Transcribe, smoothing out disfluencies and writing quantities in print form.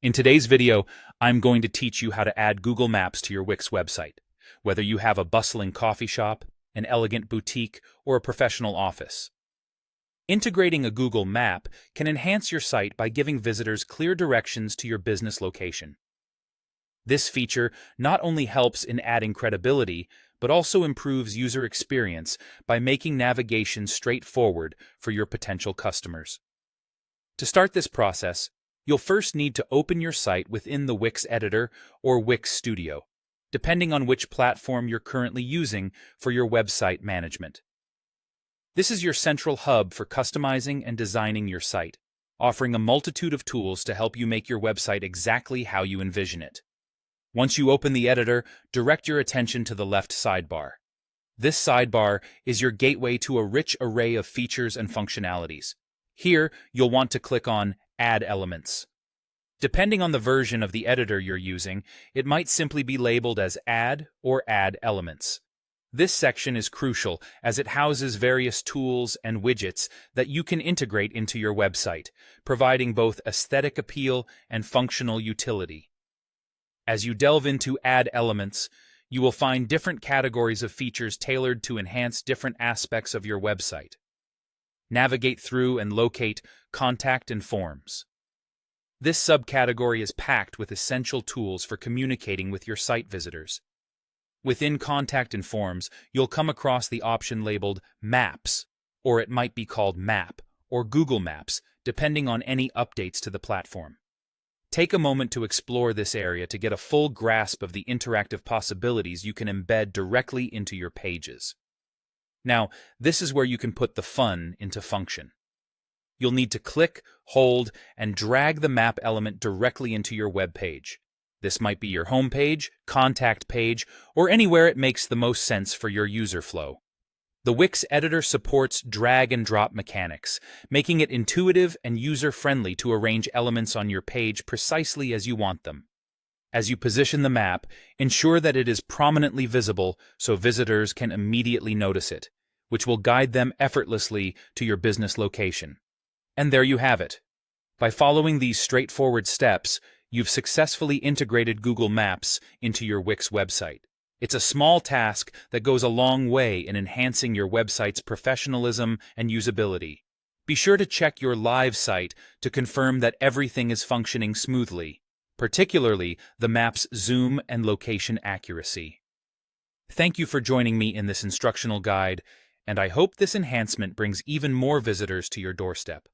In today's video, I'm going to teach you how to add Google Maps to your Wix website, whether you have a bustling coffee shop, an elegant boutique, or a professional office. Integrating a Google Map can enhance your site by giving visitors clear directions to your business location. This feature not only helps in adding credibility, but also improves user experience by making navigation straightforward for your potential customers. To start this process, you'll first need to open your site within the Wix Editor or Wix Studio, depending on which platform you're currently using for your website management. This is your central hub for customizing and designing your site, offering a multitude of tools to help you make your website exactly how you envision it. Once you open the editor, direct your attention to the left sidebar. This sidebar is your gateway to a rich array of features and functionalities. Here, you'll want to click on Add Elements. Depending on the version of the editor you're using, it might simply be labeled as Add or Add Elements. This section is crucial as it houses various tools and widgets that you can integrate into your website, providing both aesthetic appeal and functional utility. As you delve into Add Elements, you will find different categories of features tailored to enhance different aspects of your website. Navigate through and locate Contact and Forms. This subcategory is packed with essential tools for communicating with your site visitors. Within Contact and Forms, you'll come across the option labeled Maps, or it might be called Map or Google Maps, depending on any updates to the platform. Take a moment to explore this area to get a full grasp of the interactive possibilities you can embed directly into your pages. Now, this is where you can put the fun into function. You'll need to click, hold, and drag the map element directly into your web page. This might be your home page, contact page, or anywhere it makes the most sense for your user flow. The Wix Editor supports drag and drop mechanics, making it intuitive and user-friendly to arrange elements on your page precisely as you want them. As you position the map, ensure that it is prominently visible so visitors can immediately notice it, which will guide them effortlessly to your business location. And there you have it. By following these straightforward steps, you've successfully integrated Google Maps into your Wix website. It's a small task that goes a long way in enhancing your website's professionalism and usability. Be sure to check your live site to confirm that everything is functioning smoothly, particularly the map's zoom and location accuracy. Thank you for joining me in this instructional guide, and I hope this enhancement brings even more visitors to your doorstep.